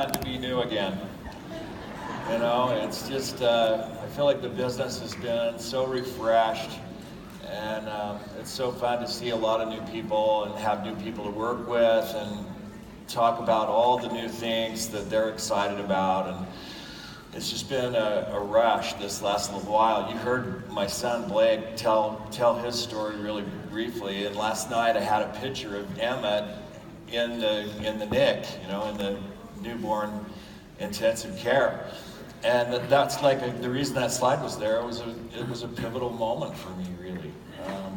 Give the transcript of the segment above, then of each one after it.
fun to be new again. You know, it's just, I feel like the business has been so refreshed, and it's so fun to see a lot of new people and have new people to work with and talk about all the new things that they're excited about. And it's just been a rush this last little while. You heard my son Blake tell his story really briefly, and last night I had a picture of Emma in the NIC, you know, in the newborn intensive care. And that's like the reason that slide was there. It was a pivotal moment for me, really.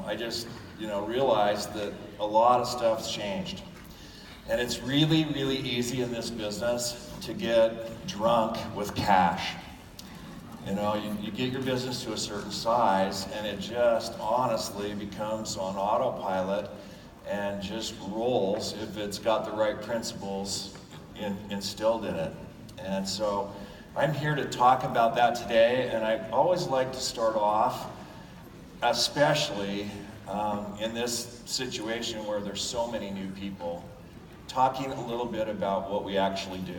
I just, realized that a lot of stuff's changed. And it's really, really easy in this business to get drunk with cash. You get your business to a certain size, and it just honestly becomes on autopilot and just rolls if it's got the right principles instilled in it. And so I'm here to talk about that today, and I always like to start off, especially in this situation where there's so many new people, talking a little bit about what we actually do.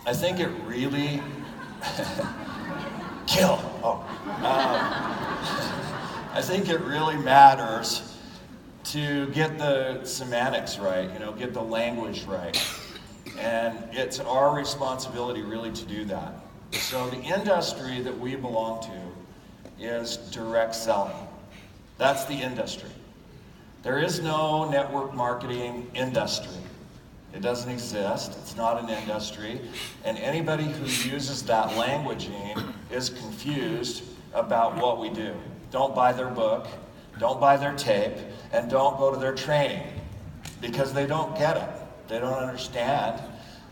I think it really I think it really matters to get the semantics right, get the language right. And it's our responsibility really to do that. So the industry that we belong to is direct selling. That's the industry. There is no network marketing industry. It doesn't exist. It's not an industry. And anybody who uses that languaging is confused about what we do. Don't buy their book, don't buy their tape, and don't go to their training, because they don't get it. They don't understand.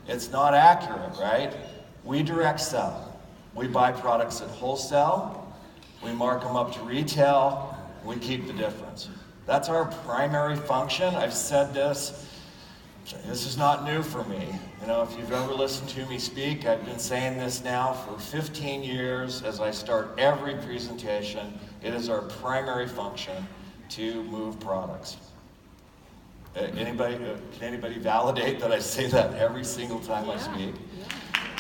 It's not accurate, right? We direct sell. We buy products at wholesale, we mark them up to retail, we keep the difference. That's our primary function. I've said this is not new for me. If you've ever listened to me speak, I've been saying this now for 15 years as I start every presentation. It is our primary function to move products. Can anybody validate that I say that every single time I speak?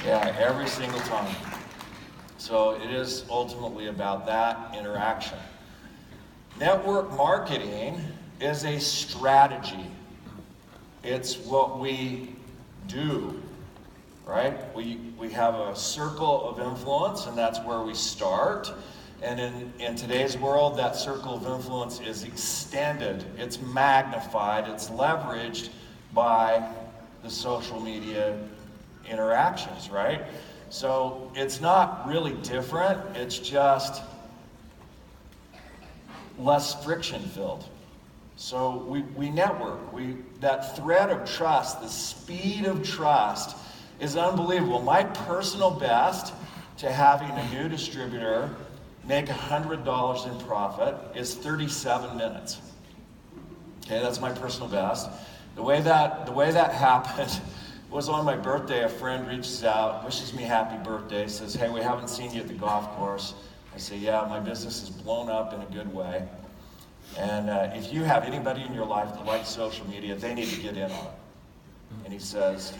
Yeah, every single time. So it is ultimately about that interaction. Network marketing is a strategy. It's what we do, right? We have a circle of influence, and that's where we start. And in today's world, that circle of influence is extended, it's magnified, it's leveraged by the social media interactions, right? So it's not really different, it's just less friction filled. So we network, that thread of trust, the speed of trust is unbelievable. My personal best to having a new distributor make $100 in profit is 37 minutes. Okay, that's my personal best. The way that happened was on my birthday. A friend reaches out, wishes me happy birthday, says, "Hey, we haven't seen you at the golf course." I say, "Yeah, my business is blown up in a good way. And if you have anybody in your life that likes social media, they need to get in on it." And he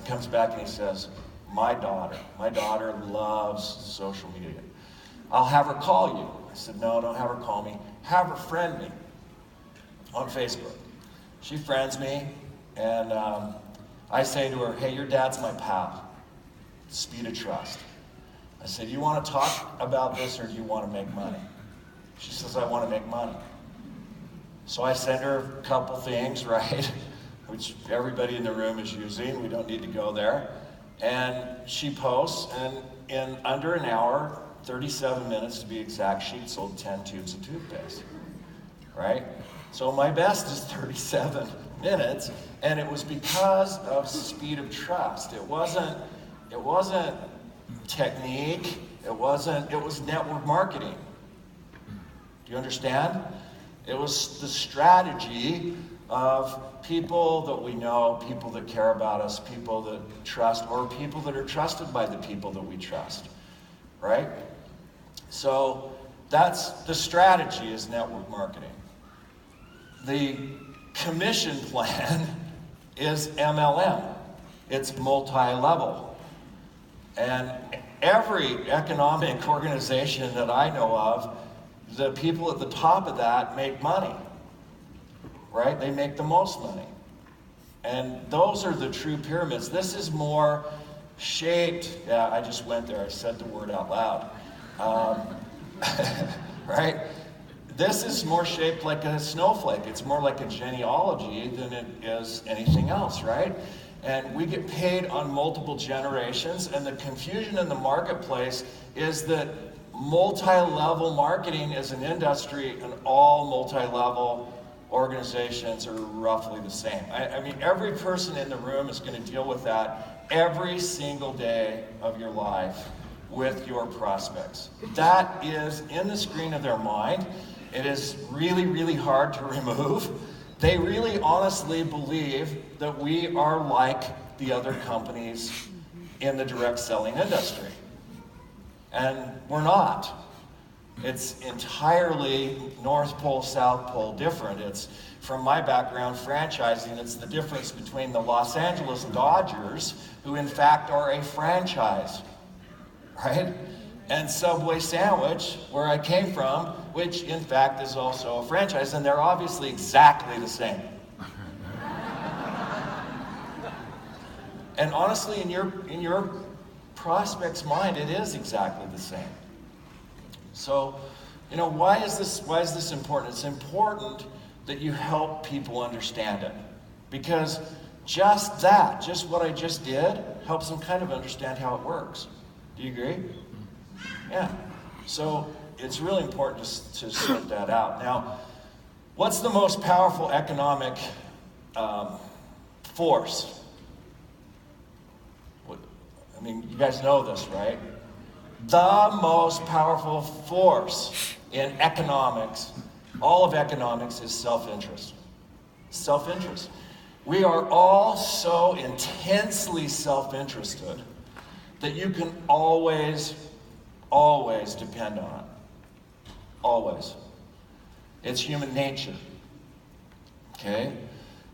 comes back and he says, my daughter loves social media. I'll have her call you. I said, "No, don't have her call me. Have her friend me on Facebook." She friends me, and I say to her, "Hey, your dad's my pal." Speed of trust. I said, "You want to talk about this, or do you want to make money?" She says, "I want to make money." So I send her a couple things, right, which everybody in the room is using. We don't need to go there. And she posts, and in under an hour, 37 minutes to be exact, she'd sold 10 tubes of toothpaste, right? So my best is 37 minutes, and it was because of speed of trust. It wasn't technique, it was network marketing. Do you understand? It was the strategy of people that we know, people that care about us, people that trust, or people that are trusted by the people that we trust, right? So that's the strategy, is network marketing. The commission plan is MLM. It's multi-level. And every economic organization that I know of, the people at the top of that make money, right? They make the most money. And those are the true pyramids. This is more shaped, yeah, I just went there, I said the word out loud. Right? This is more shaped like a snowflake. It's more like a genealogy than it is anything else, right? And we get paid on multiple generations, and the confusion in the marketplace is that multi-level marketing is an industry, and all multi-level organizations are roughly the same. I mean, every person in the room is going to deal with that every single day of your life with your prospects. That is in the screen of their mind. It is really, really hard to remove. They really honestly believe that we are like the other companies in the direct selling industry. And we're not. It's entirely North Pole, South Pole different. It's, from my background, franchising. It's the difference between the Los Angeles Dodgers, who in fact are a franchise, right? And Subway Sandwich, where I came from, which in fact is also a franchise, and they're obviously exactly the same. And honestly, in your prospect's mind, it is exactly the same. So, you know, why is this important? It's important that you help people understand it, because just that, just what I just did, helps them kind of understand how it works. Do you agree? Yeah. So it's really important to sort that out. Now, what's the most powerful economic force? I mean, you guys know this, right? The most powerful force in economics, all of economics, is self-interest. Self-interest. We are all so intensely self-interested that you can always depend on it. Always. It's human nature. Okay?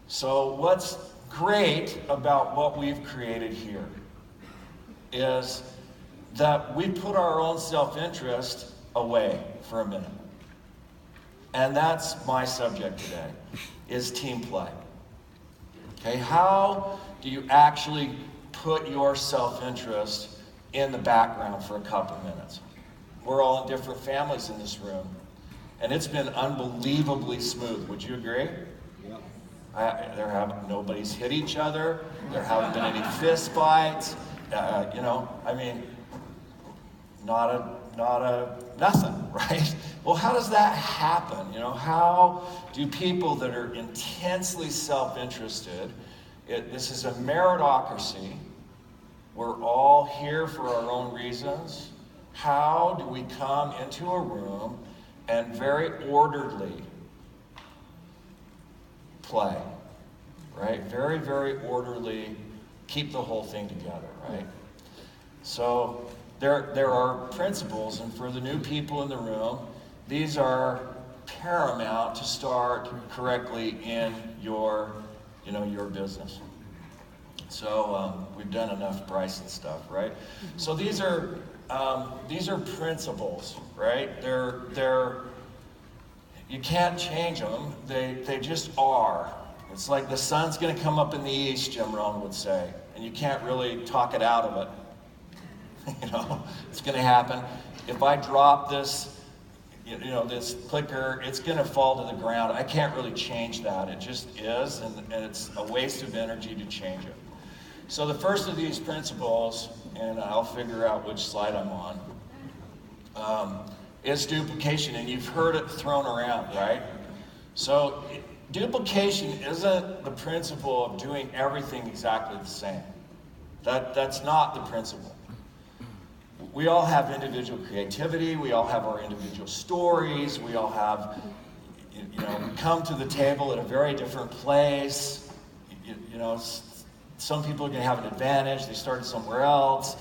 So what's great about what we've created here is that we put our own self-interest away for a minute. And that's my subject today, is team play. Okay, how do you actually put your self-interest in the background for a couple minutes? We're all in different families in this room, and it's been unbelievably smooth. Would you agree? Yeah. Nobody's hit each other. There haven't been any fist fights. I mean, nothing, right? Well, how does that happen? You know, how do people that are intensely self-interested, this is a meritocracy, we're all here for our own reasons. How do we come into a room and very orderly play, right? Very, very orderly, keep the whole thing together, right? So there are principles, and for the new people in the room, these are paramount to start correctly in your business. So we've done enough Bryson stuff, right? So these are principles, right? You can't change them. They just are. It's like the sun's going to come up in the east, Jim Rohn would say, and you can't really talk it out of it. It's going to happen. If I drop this, this clicker, it's going to fall to the ground. I can't really change that. It just is, and it's a waste of energy to change it. So the first of these principles, and I'll figure out which slide I'm on, is duplication, and you've heard it thrown around, right? So duplication isn't the principle of doing everything exactly the same. That's not the principle. We all have individual creativity, we all have our individual stories, we all have, we come to the table at a very different place. Some people are going to have an advantage, they started somewhere else.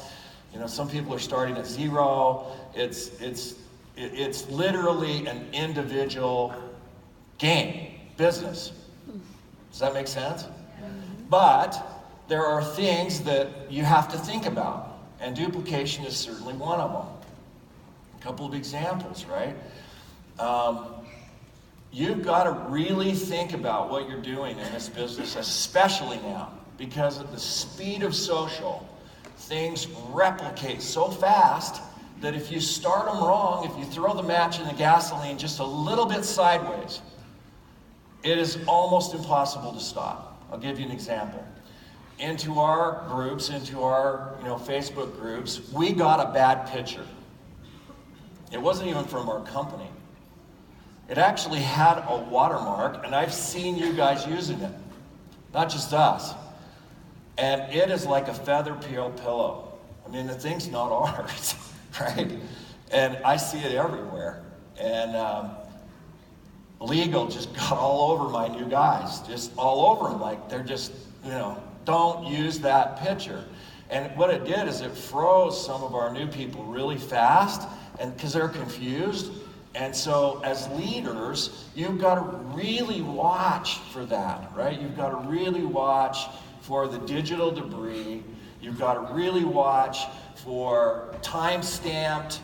Some people are starting at zero. It's literally an individual game, business. Does that make sense? But there are things that you have to think about, and duplication is certainly one of them. A couple of examples, right? You've got to really think about what you're doing in this business, especially now, because of the speed of social. Things replicate so fast that if you start them wrong, if you throw the match in the gasoline just a little bit sideways, it is almost impossible to stop. I'll give you an example. Into our groups, into our Facebook groups, we got a bad picture. It wasn't even from our company. It actually had a watermark, and I've seen you guys using it, not just us. And it is like a feather pillow. I mean, the thing's not ours, right? And I see it everywhere. And legal just got all over my new guys, just all over them. Like they're just, don't use that picture. And what it did is it froze some of our new people really fast, and because they're confused. And so as leaders, you've got to really watch for that, right? You've got to really watch for the digital debris. You've got to really watch for time-stamped,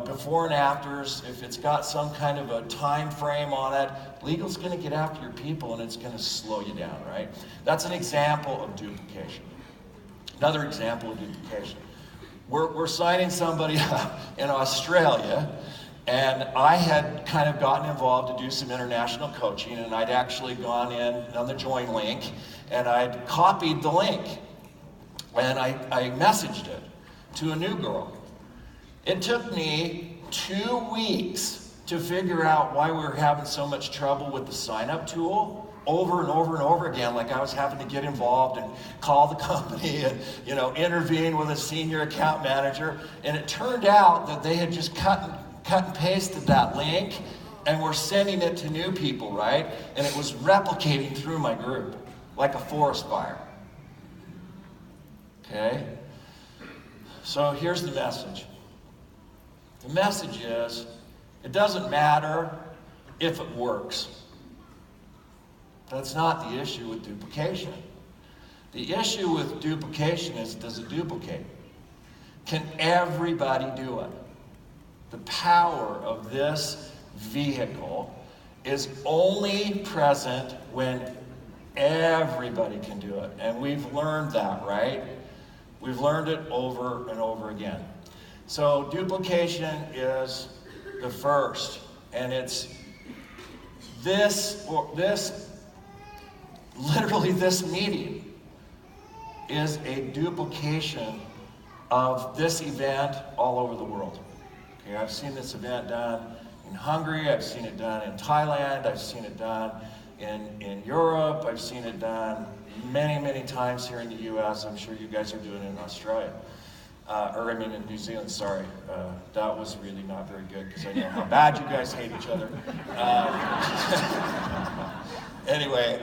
before and afters. If it's got some kind of a time frame on it, legal's going to get after your people and it's going to slow you down, right? That's an example of duplication. Another example of duplication. We're signing somebody up in Australia, and I had kind of gotten involved to do some international coaching, and I'd actually gone in on the join link, and I'd copied the link, and I messaged it to a new girl. It took me 2 weeks to figure out why we were having so much trouble with the sign-up tool. Over and over and over again, like I was having to get involved and call the company and intervene with a senior account manager. And it turned out that they had just cut and pasted that link and were sending it to new people, right? And it was replicating through my group like a forest fire. Okay? So here's the message. The message is, it doesn't matter if it works. That's not the issue with duplication. The issue with duplication is, does it duplicate? Can everybody do it? The power of this vehicle is only present when everybody can do it. And we've learned that, right? We've learned it over and over again. So duplication is the first, and it's literally this meeting is a duplication of this event all over the world. Okay, I've seen this event done in Hungary, I've seen it done in Thailand, I've seen it done in Europe, I've seen it done many, many times here in the US. I'm sure you guys are doing it in Australia. In New Zealand, sorry. That was really not very good because I know how bad you guys hate each other. Anyway,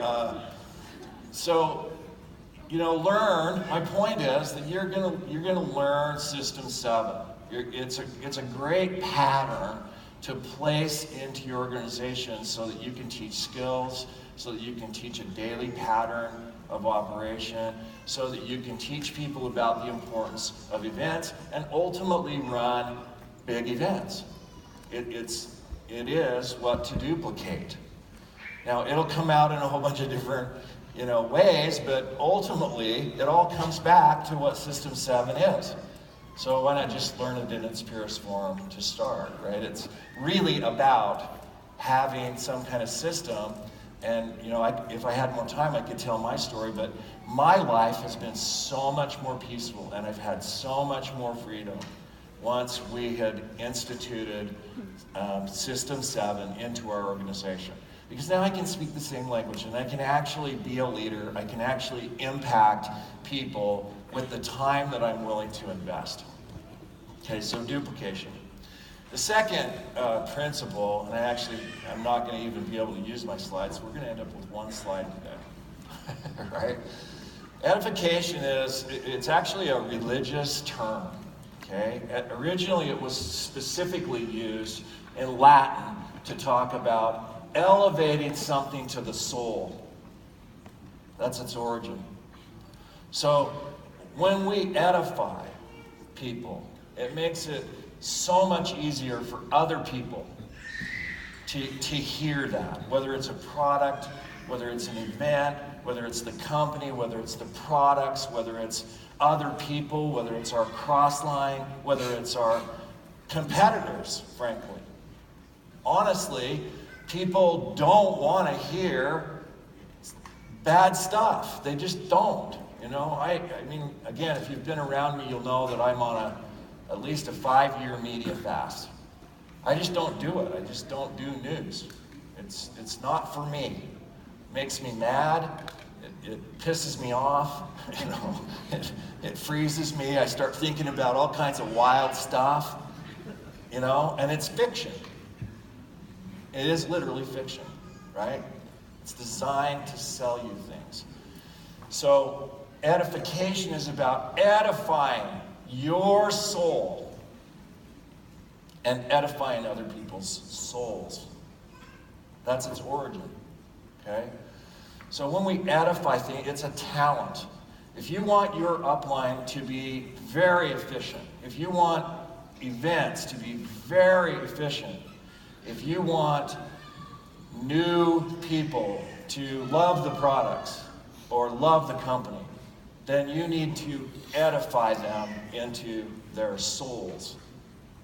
learn. My point is that you're gonna learn System 7. It's a great pattern to place into your organization so that you can teach skills, so that you can teach a daily pattern of operation, so that you can teach people about the importance of events and ultimately run big events. It is what to duplicate. Now, it'll come out in a whole bunch of different ways, but ultimately it all comes back to what System 7 is. So why not just learn it in its purest form to start, right? It's really about having some kind of system. And if I had more time, I could tell my story, but my life has been so much more peaceful, and I've had so much more freedom once we had instituted System 7 into our organization. Because now I can speak the same language, and I can actually be a leader. I can actually impact people with the time that I'm willing to invest. Okay, so duplication. The second principle, and I'm not going to even be able to use my slides, so we're going to end up with one slide today, right? Edification it's actually a religious term, okay? Originally it was specifically used in Latin to talk about elevating something to the soul. That's its origin. So when we edify people, it makes it so much easier for other people to hear that, whether it's a product, whether it's an event, whether it's the company, whether it's the products, whether it's other people, whether it's our cross line, whether it's our competitors, frankly. Honestly, people don't want to hear bad stuff. They just don't. You know, I mean, again, if you've been around me, you'll know that I'm on at least a 5-year media fast. I just don't do it. I just don't do news. It's not for me. It makes me mad. It pisses me off. You know, it freezes me. I start thinking about all kinds of wild stuff. You know, and it's fiction. It is literally fiction, right? It's designed to sell you things. So edification is about edifying your soul and edifying other people's souls. That's its origin, okay? So when we edify things, it's a talent. If you want your upline to be very efficient, if you want events to be very efficient, if you want new people to love the products or love the company, then you need to edify them into their souls.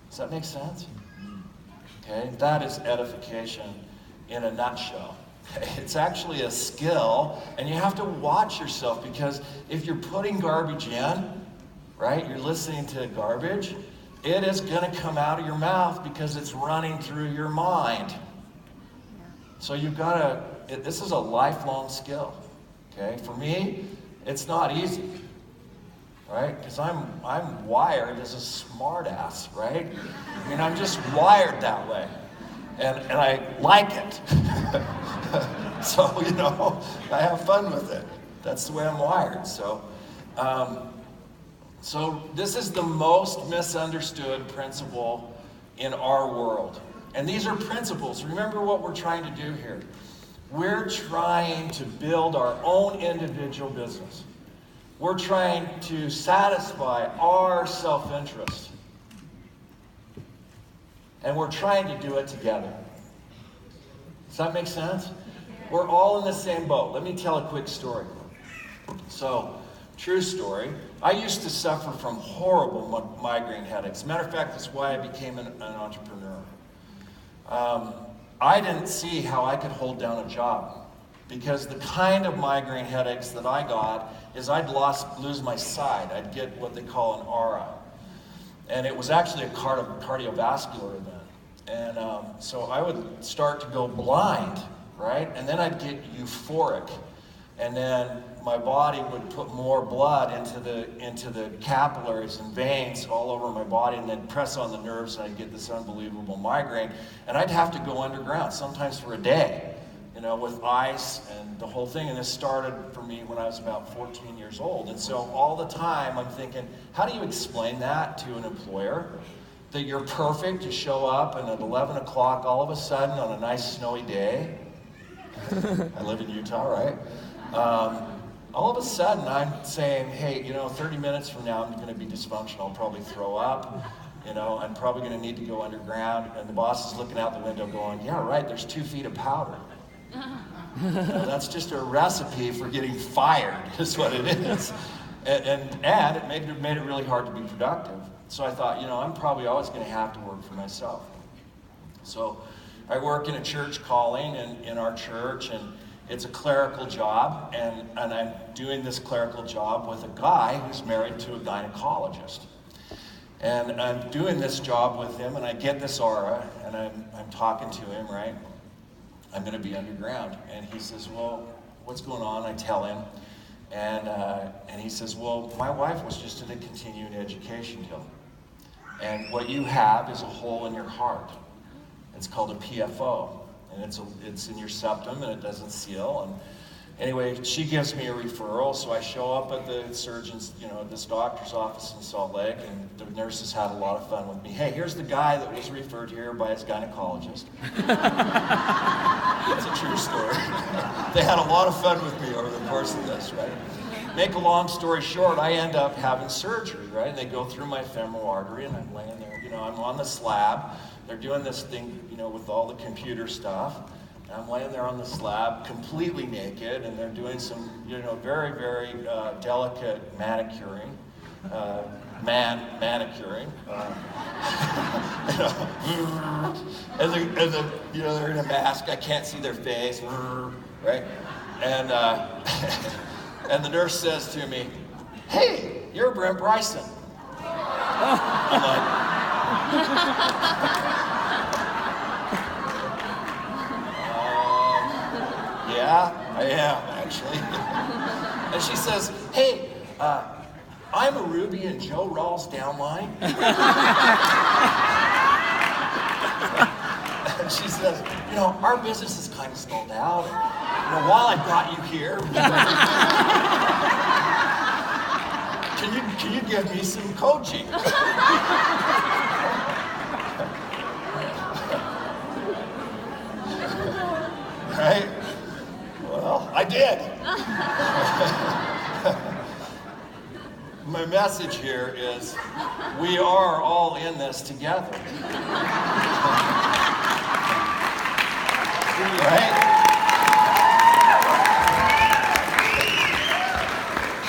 Does that make sense? Okay, that is edification in a nutshell. Okay? It's actually a skill, and you have to watch yourself, because if you're putting garbage in, right, you're listening to garbage, it is going to come out of your mouth because it's running through your mind. So you've got to, this is a lifelong skill. Okay, for me, it's not easy. Right? Because I'm wired as a smart ass, right? I mean, I'm just wired that way. And I like it. So, you know, I have fun with it. That's the way I'm wired. So this is the most misunderstood principle in our world. And these are principles. Remember what we're trying to do here. We're trying to build our own individual business. We're trying to satisfy our self-interest. And we're trying to do it together. Does that make sense? We're all in the same boat. Let me tell a quick story. So, true story. I used to suffer from horrible migraine headaches. Matter of fact, that's why I became an entrepreneur. I didn't see how I could hold down a job, because the kind of migraine headaches that I got is I'd lose my sight. I'd get what they call an aura. And it was actually a cardiovascular event. And so I would start to go blind, right? And then I'd get euphoric. And then my body would put more blood into the capillaries and veins all over my body, and then press on the nerves, and I'd get this unbelievable migraine. And I'd have to go underground, sometimes for a day, you know, with ice and the whole thing. And this started for me when I was about 14 years old. And so all the time I'm thinking, how do you explain that to an employer? That you're perfect, you show up, and at 11 o'clock all of a sudden on a nice snowy day, I live in Utah, right? All of a sudden I'm saying, hey, you know, 30 minutes from now I'm going to be dysfunctional. I'll probably throw up. You know, I'm probably going to need to go underground. And the boss is looking out the window going, yeah, right, there's 2 feet of powder. You know, that's just a recipe for getting fired, is what it is. And it made it really hard to be productive. So I thought, you know, I'm probably always going to have to work for myself. So I work in a church calling in our church, and it's a clerical job, and I'm doing this clerical job with a guy who's married to a gynecologist. And I'm doing this job with him, and I get this aura, and I'm talking to him, right? I'm going to be underground. And he says, well, what's going on? I tell him. And he says, well, my wife was just in a continuing education deal. And what you have is a hole in your heart. It's called a PFO. And it's in your septum, and it doesn't seal. And anyway, she gives me a referral, so I show up at the surgeon's, you know, this doctor's office in Salt Lake, and the nurses had a lot of fun with me. Hey, here's the guy that was referred here by his gynecologist. It's a true story. They had a lot of fun with me over the course of this, right? make a long story short, I end up having surgery, right? And they go through my femoral artery, and I'm laying there, I'm on the slab. They're doing this thing, with all the computer stuff. And I'm laying there on the slab, completely naked, and they're doing some, very, very delicate manicuring. Manicuring. And they're in a mask. I can't see their face, right? And and the nurse says to me, "Hey, you're Brent Bryson." I'm like, yeah, I am actually. And she says, "Hey, I'm a Ruby and Joe Rawls downline." And she says, our business is kind of stalled out. And, while I brought you here, can you give me some coaching? Right? Well, I did. My message here is we are all in this together. Right?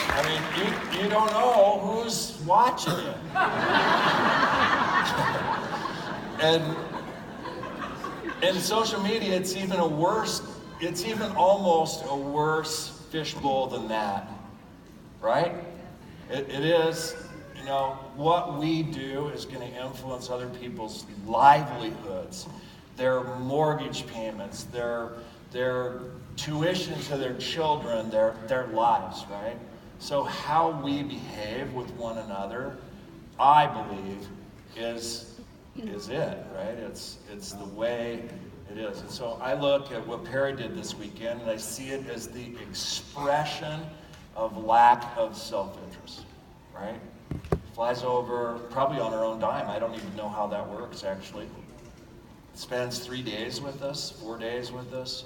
I mean, you don't know who's watching you. And in social media, it's even almost a worse fishbowl than that. Right? It is, what we do is going to influence other people's livelihoods, their mortgage payments, their tuition to their children, their lives, right? So how we behave with one another, I believe, is it, right? It's the way it is. And so I look at what Perry did this weekend, and I see it as the expression of lack of self-interest, right? Flies over, probably on her own dime. I don't even know how that works, actually. Spends 3 days with us, 4 days with us.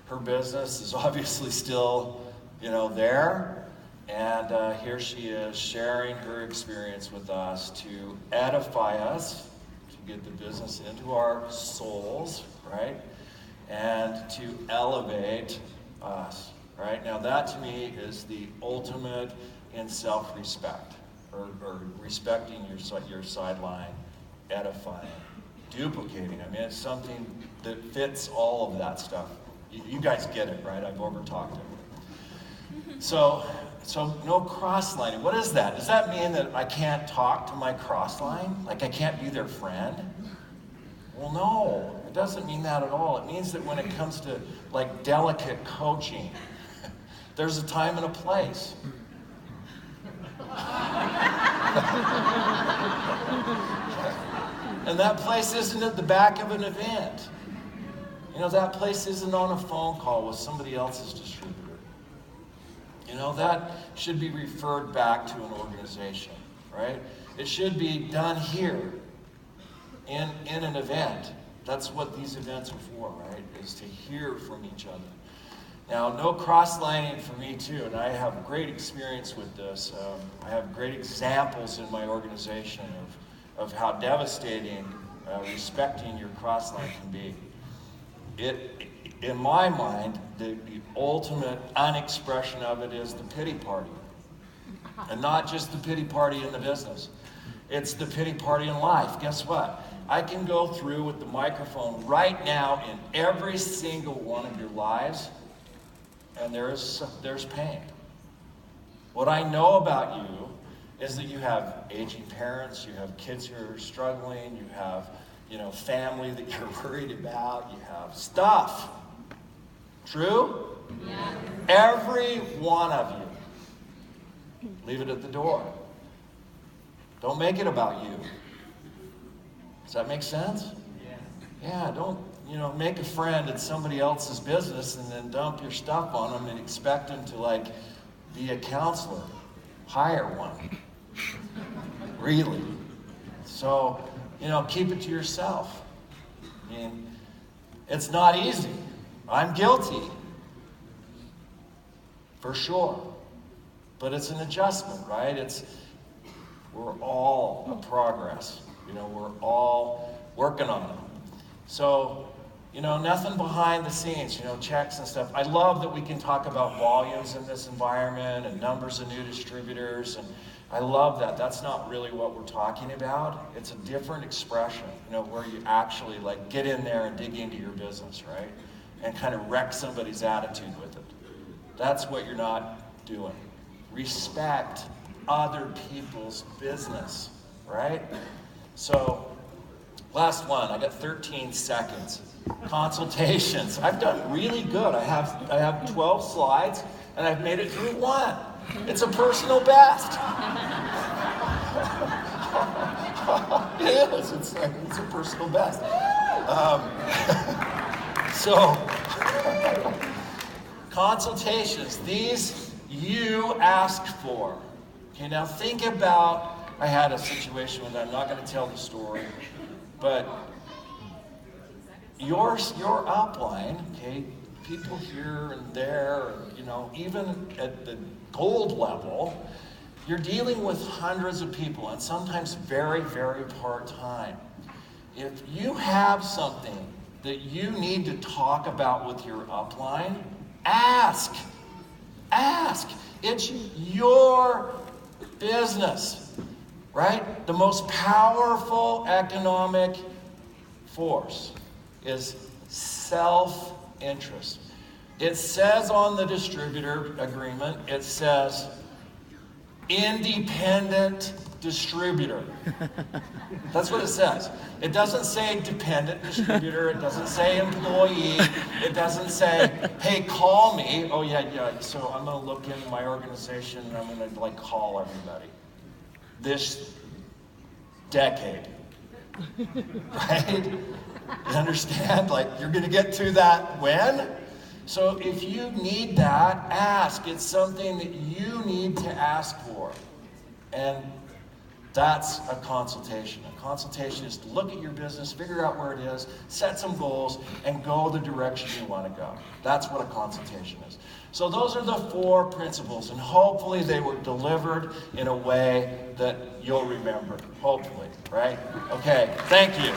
Her business is obviously still, there. And here she is sharing her experience with us to edify us, to get the business into our souls, right? And to elevate us. Right? Now that to me is the ultimate in self-respect, or respecting your sideline, edifying, duplicating. I mean, it's something that fits all of that stuff. You guys get it, right? I've over-talked it. So no cross-lining. What is that? Does that mean that I can't talk to my cross-line? Like I can't be their friend? Well, no, it doesn't mean that at all. It means that when it comes to like delicate coaching, there's a time and a place. And that place isn't at the back of an event. That place isn't on a phone call with somebody else's distributor. That should be referred back to an organization, right? It should be done here in an event. That's what these events are for, right? Is to hear from each other. Now, no cross-lining for me, too, and I have great experience with this. I have great examples in my organization of how devastating respecting your cross-line can be. In my mind, the ultimate unexpression of it is the pity party. And not just the pity party in the business. It's the pity party in life. Guess what? I can go through with the microphone right now in every single one of your lives, and there's pain. What I know about you is that you have aging parents, you have kids who are struggling, you have, family that you're worried about, you have stuff. True? Yeah. Every one of you. Leave it at the door. Don't make it about you. Does that make sense? Yeah, don't, make a friend at somebody else's business and then dump your stuff on them and expect them to, be a counselor. Hire one. Really. So, keep it to yourself. I mean, it's not easy. I'm guilty. For sure. but it's an adjustment, right? We're all a progress. We're all working on it. So, nothing behind the scenes, checks and stuff. I love that we can talk about volumes in this environment and numbers of new distributors, and I love that. That's not really what we're talking about. It's a different expression, where you actually get in there and dig into your business, right? And kind of wreck somebody's attitude with it. That's what you're not doing. Respect other people's business, right? So, last one, I got 13 seconds. Consultations. I've done really good. I have 12 slides, and I've made it through one. It's a personal best. It is. It's a personal best. So, consultations. These you ask for. Okay, now think about, I had a situation with, I'm not going to tell the story, but your upline, okay, people here and there, even at the gold level, you're dealing with hundreds of people, and sometimes very, very part-time. If you have something that you need to talk about with your upline, ask. It's your business, right? The most powerful economic force is self-interest. It says on the distributor agreement, it says independent distributor. That's what it says. It doesn't say dependent distributor. It doesn't say employee. It doesn't say, hey, call me. Oh, yeah. So I'm going to look into my organization and I'm going to call everybody. This decade. Right? You understand? You're going to get to that when? So if you need that, ask. It's something that you need to ask for. And that's a consultation. A consultation is to look at your business, figure out where it is, set some goals, and go the direction you want to go. That's what a consultation is. So those are the 4 principles, and hopefully they were delivered in a way that you'll remember. Hopefully, right? Okay, thank you.